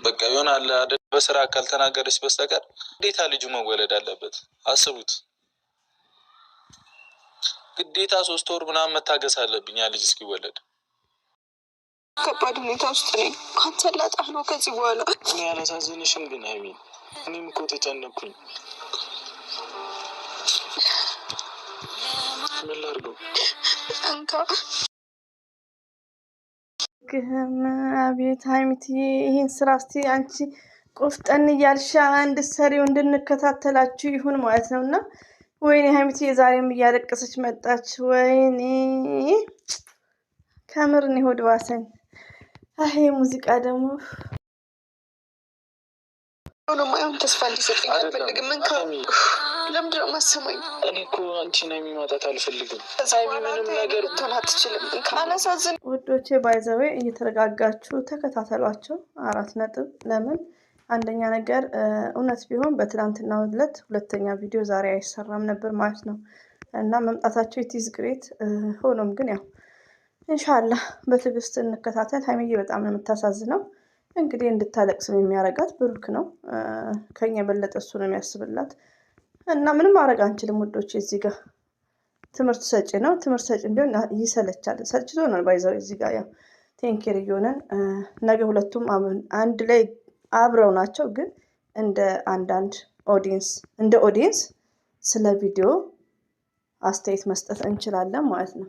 በቃ ይሆናል አይደል? በስራ ካልተናገረች በስተቀር ግዴታ ልጁ መወለድ አለበት። አስቡት፣ ግዴታ 3 ወር ምናምን መታገስ አለብኝ ያ ልጅ እስኪወለድ። ከባድ ሁኔታ ውስጥ ነኝ። አንተ ላጣህ ነው ከዚህ በኋላ። እኔ ያላሳዝንሽም ግን ሀይሚ፣ እኔም እኮ ተጨነኩኝ። ምን ላድርገው? እንካ አቤት ሀይሚትዬ፣ ይህን ስራ እስቲ አንቺ ቆፍጠን እያልሻ እንድትሰሪው እንድንከታተላችሁ ይሁን ማለት ነው። እና ወይኔ ሀይሚትዬ ዛሬም እያለቀሰች መጣች። ወይኔ ከምርን ይሆድ ባሰኝ። ይሄ ሙዚቃ ደግሞ ማይሆን ተስፋ እንዲሰጠኝ አልፈልግም። እንካ ለምንድን ነው የማሰማኝ? እኔ እኮ አንቺን የሚማጣት አልፈልግም። ምንም ነገር ልትሆን አትችልም። አላሳዝን ውዶቼ፣ ባይዘዌ እየተረጋጋችሁ ተከታተሏቸው። 4 ነጥብ። ለምን አንደኛ ነገር እውነት ቢሆን በትናንትናው ዕለት ሁለተኛ ቪዲዮ ዛሬ አይሰራም ነበር ማለት ነው። እና መምጣታቸው ኢትዝ ግሬት። ሆኖም ግን ያው ኢንሻአላህ በትዕግስት እንከታተል። ሀይሚዬ በጣም ነው የምታሳዝነው። እንግዲህ እንድታለቅስም የሚያረጋት ብሩክ ነው። ከኛ የበለጠ እሱ ነው የሚያስብላት። እና ምንም ማድረግ አንችልም ውዶች። እዚህ ጋር ትምህርት ሰጪ ነው። ትምህርት ሰጪ ቢሆን ይሰለቻል። ሰልችቶ ነው ባይዘው። እዚህ ጋር ያው ቴንኬር እየሆነን ነገ ሁለቱም አንድ ላይ አብረው ናቸው። ግን እንደ አንዳንድ ኦዲየንስ ስለ ቪዲዮ አስተያየት መስጠት እንችላለን ማለት ነው።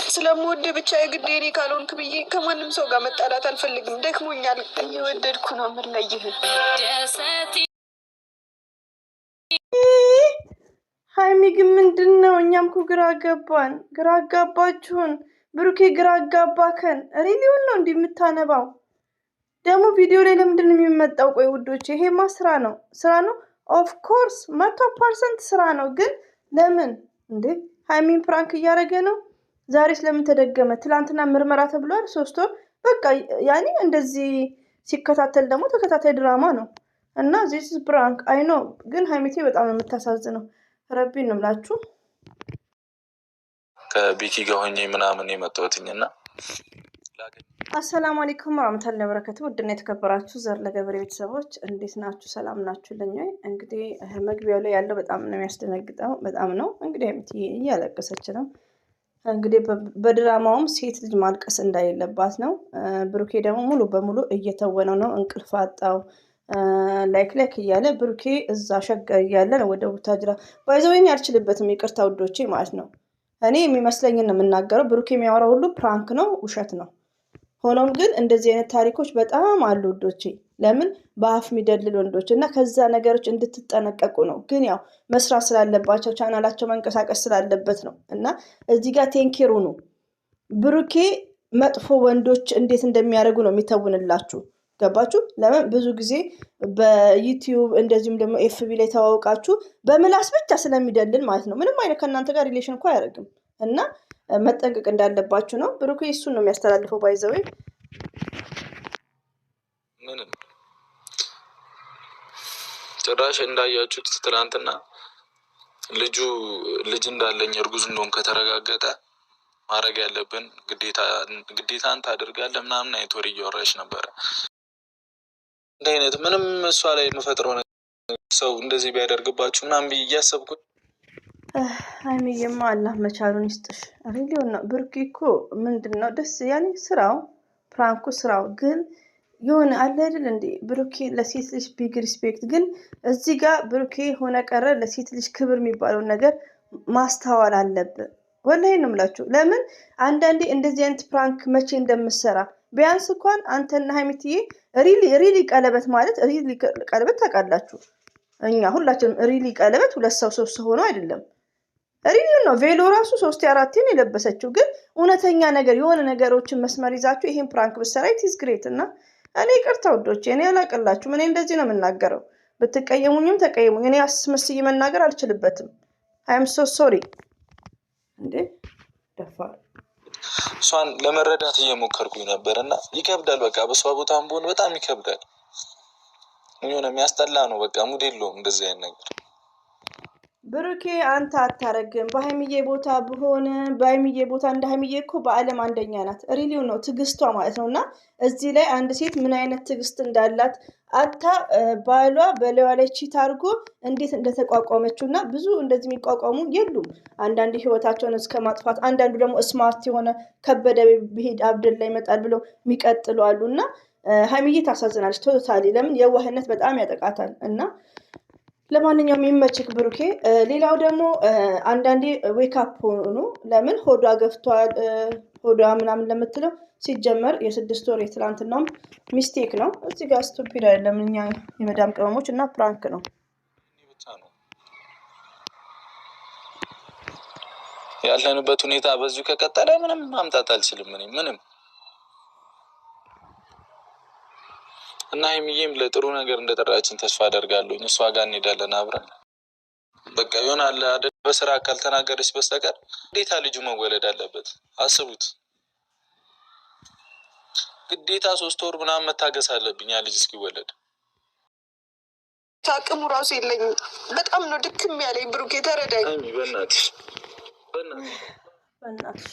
ስለምወድ ብቻ የግድ የኔ ካልሆንክ ብዬ ከማንም ሰው ጋር መጣላት አልፈልግም። ደክሞኛል። እየወደድኩ ነው የምንለይህ። ሀይሚ ግን ምንድን ነው? እኛም እኮ ግራ ገባን። ግራ አጋባችሁን። ብሩኬ ግራ አጋባከን። ሪሊውን ነው እንዲህ የምታነባው ደግሞ ቪዲዮ ላይ ለምንድን ነው የሚመጣው? ቆይ ውዶች፣ ይሄማ ስራ ነው። ኦፍኮርስ 100% ስራ ነው። ግን ለምን እንዴ? ሀይሚን ፕራንክ እያደረገ ነው። ዛሬስ ለምን ተደገመ? ትላንትና ምርመራ ተብሏል 3 ወር። በቃ ያኔ እንደዚህ ሲከታተል ደግሞ ተከታታይ ድራማ ነው እና ዚስ ፕራንክ አይኖ። ግን ሀይሚቴ በጣም ነው የምታሳዝነው። ረቢን ነው የምላችሁ። ከቢኪ ጋር ሆኜ ምናምን የመጣሁትኝና አሰላሙ አለይኩም ወራህመቱላሂ ወበረካቱ። ውድና የተከበራችሁ ዘር ለገበሬ ቤተሰቦች እንዴት ናችሁ? ሰላም ናችሁልኝ ወይ? እንግዲህ መግቢያው ላይ ያለው በጣም ነው የሚያስደነግጠው። በጣም ነው እንግዲህ ሀይሚቴ እያለቀሰች ነው። እንግዲህ በድራማውም ሴት ልጅ ማልቀስ እንደሌለባት ነው። ብሩኬ ደግሞ ሙሉ በሙሉ እየተወነው ነው። እንቅልፍ አጣው ላይክ እያለ ብሩኬ እዛ ሸገር እያለ ነው ወደ ቡታጅራ ባይዘወኝ አልችልበትም። ይቅርታ ውዶቼ ማለት ነው። እኔ የሚመስለኝን ነው የምናገረው። ብሩኬ የሚያወራው ሁሉ ፕራንክ ነው፣ ውሸት ነው። ሆኖም ግን እንደዚህ አይነት ታሪኮች በጣም አሉ ውዶቼ። ለምን በአፍ የሚደልል ወንዶች እና ከዛ ነገሮች እንድትጠነቀቁ ነው። ግን ያው መስራት ስላለባቸው ቻናላቸው መንቀሳቀስ ስላለበት ነው። እና እዚህ ጋር ቴንኬሩ ነው። ብሩኬ መጥፎ ወንዶች እንዴት እንደሚያደርጉ ነው የሚተውንላችሁ። ገባችሁ? ለምን ብዙ ጊዜ በዩቲዩብ እንደዚሁም ደግሞ ኤፍቢ ላይ ተዋውቃችሁ በምላስ ብቻ ስለሚደልል ማለት ነው። ምንም አይነት ከእናንተ ጋር ሪሌሽን እኮ አያደርግም። እና መጠንቀቅ እንዳለባችሁ ነው። ብሩኬ እሱን ነው የሚያስተላልፈው። ባይዘዌ ምንም ጭራሽ እንዳያችሁት ትናንትና ልጅ እንዳለኝ እርጉዝ እንደሆን ከተረጋገጠ ማድረግ ያለብን ግዴታን ታደርጋለህ ምናምን አይነት ወሬ እያወራች ነበረ። እንደ አይነት ምንም እሷ ላይ የምፈጥረው ሰው እንደዚህ ቢያደርግባችሁ ምናምን ብዬ እያሰብኩት ሀይሚዬማ አላህ መቻሉን ይስጥሽ። ሪሊዮን ነው። ብሩኬ እኮ ምንድን ነው ደስ ያኔ ስራው ፕራንኩ ስራው ግን የሆነ አለ አይደል እንዴ? ብሩኬ ለሴት ልጅ ቢግ ሪስፔክት። ግን እዚህ ጋር ብሩኬ ሆነ ቀረ ለሴት ልጅ ክብር የሚባለውን ነገር ማስተዋል አለብን። ወላሂ ነው የምላችሁ። ለምን አንዳንዴ እንደዚህ አይነት ፕራንክ መቼ እንደምሰራ ቢያንስ እንኳን አንተና ሀይሚትዬ ሪሊ ቀለበት ማለት ሪሊ ቀለበት ታውቃላችሁ። እኛ ሁላችንም ሪሊ ቀለበት 2 ሰው 3 ሰው ሆኖ አይደለም። ሪሊ ነው። ቬሎ ራሱ 3-4 የለበሰችው። ግን እውነተኛ ነገር የሆነ ነገሮችን መስመር ይዛችሁ ይሄን ፕራንክ ብትሰራ ኢትስ ግሬት። እና እኔ ይቅርታ ውዶቼ፣ እኔ አላቀላችሁም። እኔ እንደዚህ ነው የምናገረው። ብትቀየሙኝም ተቀየሙኝ። እኔ አስመስዬ መናገር አልችልበትም። አይም ሶ ሶሪ። እንዴ ደፋር እሷን ለመረዳት እየሞከርኩኝ ነበር እና ይከብዳል። በቃ በሷ ቦታም ብሆን በጣም ይከብዳል። የሆነ የሚያስጠላ ነው። በቃ ሙድ የለውም እንደዚህ አይነት ነገር። ብሩኬ አንተ አታረግም። በሀይሚዬ ቦታ ብሆን በሀይሚዬ ቦታ እንደ ሀይሚዬ እኮ በዓለም አንደኛ ናት። ሪሊው ነው ትዕግስቷ ማለት ነው። እና እዚህ ላይ አንድ ሴት ምን አይነት ትዕግስት እንዳላት አታ ባሏ በላይዋ ላይ ቺት አድርጎ እንዴት እንደተቋቋመችው እና ብዙ እንደዚህ የሚቋቋሙ የሉም። አንዳንድ ህይወታቸውን እስከ ማጥፋት፣ አንዳንዱ ደግሞ ስማርት የሆነ ከበደ ብሄድ አብደላ ይመጣል ብለው የሚቀጥሉ አሉ። እና ሀይሚዬ ታሳዝናለች ቶታሊ። ለምን የዋህነት በጣም ያጠቃታል። እና ለማንኛውም የሚመችክ ብሩኬ። ሌላው ደግሞ አንዳንዴ ዌካፕ ሆኑ። ለምን ሆዷ ገፍቷል ሆዷ ምናምን ለምትለው ሲጀመር የ6 ወር የትላንትናውም ሚስቴክ ነው። እዚህ ጋር ስቱፒድ አይደለም። እኛ የመዳም ቅመሞች እና ፕራንክ ነው ያለንበት ሁኔታ። በዚሁ ከቀጠለ ምንም ማምጣት አልችልም ምንም። እና ሀይሚዬም ለጥሩ ነገር እንደጠራችን ተስፋ አደርጋለሁ። እሷ ጋር እንሄዳለን አብረን። በቃ ይሆናል አይደል? በስራ ካልተናገረች በስተቀር ግዴታ ልጁ መወለድ አለበት። አስቡት፣ ግዴታ 3 ወር ምናምን መታገስ አለብኝ ያ ልጅ እስኪወለድ። አቅሙ ራሱ የለኝም። በጣም ነው ድክም ያለኝ። ብሩኬ ተረዳኝ። በእናትሽ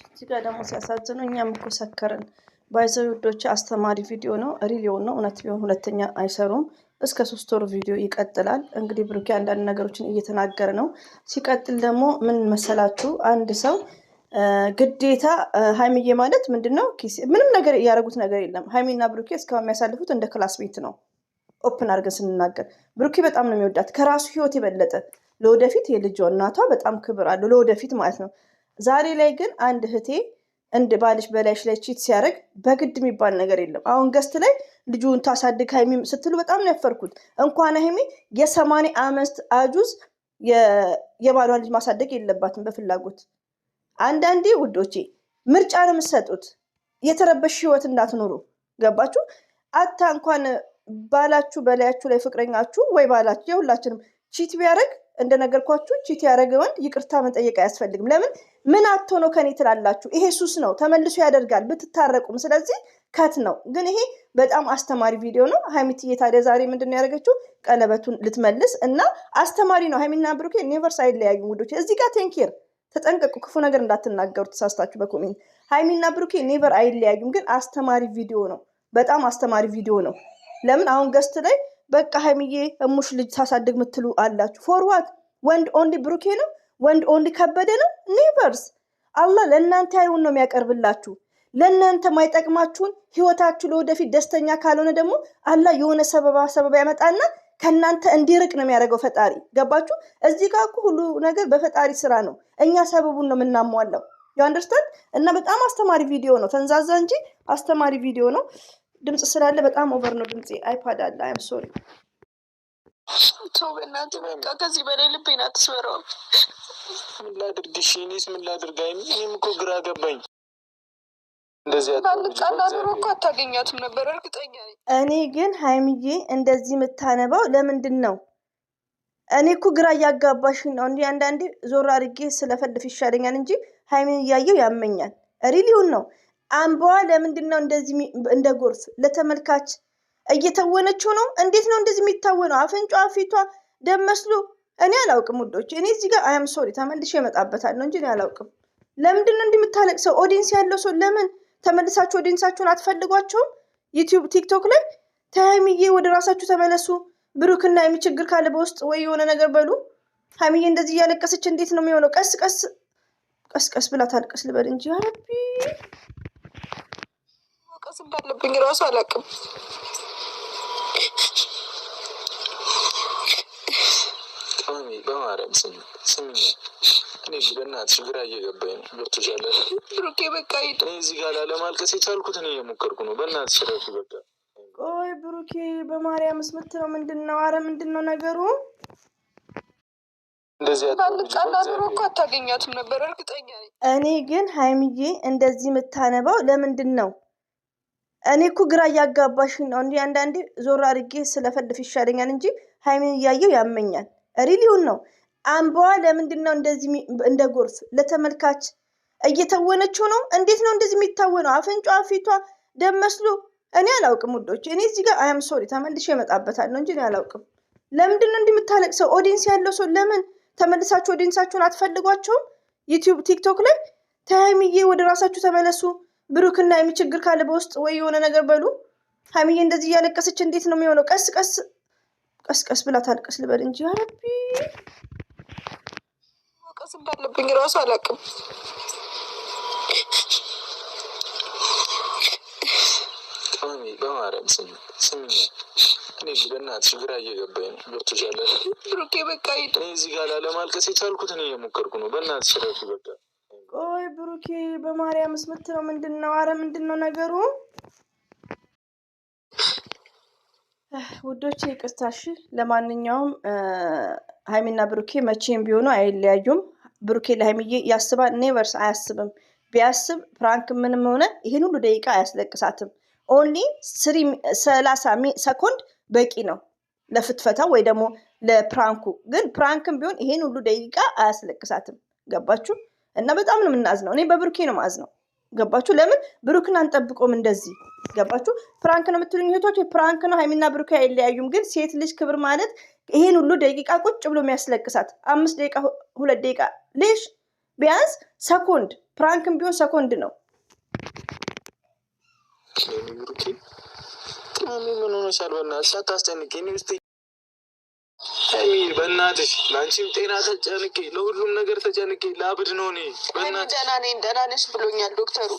እዚህ ጋር ደግሞ ሲያሳዝኑ እኛም እኮ ሰከርን። ባይዘው ውዶች አስተማሪ ቪዲዮ ነው። ሪሊዮን ነው። እውነት ቢሆን ሁለተኛ አይሰሩም። እስከ 3 ወር ቪዲዮ ይቀጥላል። እንግዲህ ብሩኬ አንዳንድ ነገሮችን እየተናገረ ነው። ሲቀጥል ደግሞ ምን መሰላችሁ፣ አንድ ሰው ግዴታ ሀይሚዬ ማለት ምንድን ነው ምንም ነገር እያደረጉት ነገር የለም። ሀይሚና ብሩኬ እስካሁን የሚያሳልፉት እንደ ክላስ ቤት ነው። ኦፕን አድርገን ስንናገር ብሩኬ በጣም ነው የሚወዳት ከራሱ ህይወት የበለጠ። ለወደፊት የልጇ እናቷ በጣም ክብር አለው ለወደፊት ማለት ነው። ዛሬ ላይ ግን አንድ እህቴ እንደ ባልሽ በላይሽ ላይ ቺት ሲያደርግ በግድ የሚባል ነገር የለም። አሁን ገስት ላይ ልጁን ታሳድግ ሀይሚ ስትሉ በጣም ነው ያፈርኩት። እንኳን ሀይሚ የ80 ዓመት አጁዝ የባሏ ልጅ ማሳደግ የለባትም በፍላጎት። አንዳንዴ ውዶቼ ምርጫ ነው የምትሰጡት። የተረበሽ ህይወት እንዳትኖሩ ገባችሁ? አታ እንኳን ባላችሁ በላያችሁ ላይ ፍቅረኛችሁ ወይ ባላችሁ የሁላችንም ቺት ቢያደርግ እንደነገርኳችሁ ቺት ያደረገ ወንድ ይቅርታ መጠየቅ አያስፈልግም። ለምን ምን አቶ ነው ከኔ ትላላችሁ? ይሄ ሱስ ነው፣ ተመልሶ ያደርጋል ብትታረቁም። ስለዚህ ከት ነው። ግን ይሄ በጣም አስተማሪ ቪዲዮ ነው። ሀይሚትዬ ታዲያ ዛሬ ምንድን ነው ያደረገችው? ቀለበቱን ልትመልስ እና አስተማሪ ነው። ሀይሚና ብሩኬ ኔቨርስ አይለያዩም ውዶች። እዚህ ጋር ቴንኬር ተጠንቀቁ፣ ክፉ ነገር እንዳትናገሩ ተሳስታችሁ በኮሜንት። ሀይሚና ብሩኬ ኔቨር አይለያዩም። ግን አስተማሪ ቪዲዮ ነው፣ በጣም አስተማሪ ቪዲዮ ነው። ለምን አሁን ገስት ላይ በቃ ሀይሚዬ እሙሽ ልጅ ታሳድግ ምትሉ አላችሁ። ፎርዋት ወንድ ኦንሊ ብሩኬ ነው፣ ወንድ ኦንሊ ከበደ ነው። ኔቨርስ አላህ ለእናንተ ያይውን ነው የሚያቀርብላችሁ። ለእናንተ ማይጠቅማችሁን ህይወታችሁ ለወደፊት ደስተኛ ካልሆነ ደግሞ አላህ የሆነ ሰበባ ያመጣና ከእናንተ እንዲርቅ ነው የሚያደርገው ፈጣሪ። ገባችሁ? እዚህ ጋር እኮ ሁሉ ነገር በፈጣሪ ስራ ነው። እኛ ሰበቡን ነው የምናሟላው። ዩ አንደርስታንድ? እና በጣም አስተማሪ ቪዲዮ ነው። ተንዛዛ እንጂ አስተማሪ ቪዲዮ ነው። ድምፅ ስላለ በጣም ኦቨር ነው ድምፄ። አይፓድ አለ። አይም ሶሪ። ተው በእናትህ በቃ ከዚህ በላይ ልቤን አትስበረውም። ምን ላድርግ? እሺ እኔስ ምን ላድርግ? እኔም እኮ ግራ ገባኝ። እንደዚህ ባልጣላ ኑሮ እኮ አታገኛትም ነበር እርግጠኛ ነኝ። እኔ ግን ሀይሚዬ እንደዚህ የምታነባው ለምንድን ነው? እኔ እኮ ግራ እያጋባሽኝ ነው። እንዲህ አንዳንዴ ዞር አድርጌ ስለፈልፍ ይሻለኛል እንጂ ሀይሚን እያየው ያመኛል። ሪሊውን ነው። አንባዋ ለምንድን ነው እንደዚህ እንደ ጎርፍ ለተመልካች እየተወነችው ነው? እንዴት ነው እንደዚህ የሚታወነው? አፍንጫ ፊቷ ደም መስሎ እኔ አላውቅም ውዶች። እኔ እዚህ ጋር አያም ሶሪ ተመልሼ እመጣበታለሁ እንጂ እኔ አላውቅም። ለምንድን ነው እንደምታለቅሰው? ኦዲንስ ያለው ሰው ለምን ተመልሳችሁ ኦዲንሳችሁን አትፈልጓቸውም? ዩቲዩብ ቲክቶክ ላይ ሀይሚዬ ወደ ራሳችሁ ተመለሱ። ብሩክና ሀይሚ ችግር ካለ በውስጥ ወይ የሆነ ነገር በሉ። ሀይሚዬ እንደዚህ እያለቀሰች እንዴት ነው የሚሆነው? ቀስ ቀስ ብላ ታልቀስ ልበል እንጂ አረቢ ቀስ እንዳለብኝ ራሱ አላውቅም። በማርያም ስሚኝ፣ እኔ በእናትሽ ግራ እየገባኝ ነው። ገብቶሻል? ብሩኬ በቃ ሂድ። እኔ እዚህ ጋር ላለማልቀስ የቻልኩት እኔ እየሞከርኩ ነው። በእናትሽ ረፊ በቃ። ቆይ ብሩኬ በማርያም ስምትለው ምንድን ነው? አረ ምንድን ነው ነገሩ? ባልጣላ ኑሮ እኮ አታገኛትም ነበር እርግጠኛ ነኝ። እኔ ግን ሀይሚዬ እንደዚህ የምታነባው ለምንድን ነው? እኔ እኮ ግራ እያጋባሽኝ ነው። እንዲህ አንዳንዴ ዞር አድርጌ ስለፈልፍ ይሻለኛል እንጂ ሀይሚን እያየው ያመኛል። ሪሊውን ነው። አንባዋ ለምንድን ነው እንደዚህ እንደ ጎርፍ ለተመልካች እየተወነችው ነው? እንዴት ነው እንደዚህ የሚታወነው? አፍንጫ ፊቷ ደም መስሎ እኔ አላውቅም ውዶች። እኔ እዚህ ጋር አያም ሶሪ ተመልሼ እመጣበታለሁ እንጂ እኔ አላውቅም። ለምንድን ነው እንዲህ የምታለቅሰው? ኦዲንስ ያለው ሰው ለምን ተመልሳችሁ ኦዲየንሳችሁን አትፈልጓቸውም? ዩቲዩብ ቲክቶክ ላይ ሀይሚዬ ወደ ራሳችሁ ተመለሱ፣ ብሩክና ሀይሚ ችግር ካለ በውስጥ ወይ የሆነ ነገር በሉ። ሀይሚዬ እንደዚህ እያለቀሰች እንዴት ነው የሚሆነው? ቀስ ቀስ ብላ ታልቀስ ልበል እንጂ አረቢ ቀስ እንዳለብኝ ራሱ አላውቅም። በማርያም ስሚ እኔ በእናትሽ ግራ እየገባኝ ነው። ገብቶሻል ብሩኬ? በቃ እኔ እዚህ ጋር ላለማልቀስ የቻልኩት እኔ እየሞከርኩ ነው። በእናትሽ ረፊ በቃ። ቆይ ብሩኬ በማርያም ስምት ነው ምንድን ነው? አረ ምንድን ነው ነገሩ? ውዶቼ ይቅርታሽ። ለማንኛውም ሀይሚና ብሩኬ መቼም ቢሆኑ አይለያዩም። ብሩኬ ለሀይሚዬ ያስባል፣ ኔቨርስ አያስብም። ቢያስብ ፍራንክ ምንም ሆነ ይህን ሁሉ ደቂቃ አያስለቅሳትም። ኦንሊ 30 ሰኮንድ በቂ ነው ለፍትፈታ ወይ ደግሞ ለፕራንኩ። ግን ፕራንክም ቢሆን ይሄን ሁሉ ደቂቃ አያስለቅሳትም። ገባችሁ? እና በጣም ነው የምናዝነው። እኔ በብሩኬ ነው ማዝነው። ገባችሁ? ለምን ብሩክን አንጠብቆም እንደዚህ? ገባችሁ? ፕራንክ ነው የምትሉኝ እህቶች፣ ፕራንክ ነው። ሀይሚና ብሩኬ አይለያዩም። ግን ሴት ልጅ ክብር ማለት ይሄን ሁሉ ደቂቃ ቁጭ ብሎ የሚያስለቅሳት 5 ደቂቃ 2 ደቂቃ ሌሽ ቢያንስ ሰኮንድ፣ ፕራንክም ቢሆን ሰኮንድ ነው። ብሩኬ ምን ሆነሻል? በእናትሽ አታስጨንቂ። እኔ ውስጥ ሀይሚ በእናትሽ ለአንቺም ጤና ተጨንቄ ለሁሉም ነገር ተጨንቄ ላብድ ነው እኔ። በእናትሽ ደህና ነኝ፣ ደህና ነሽ ብሎኛል ዶክተሩ።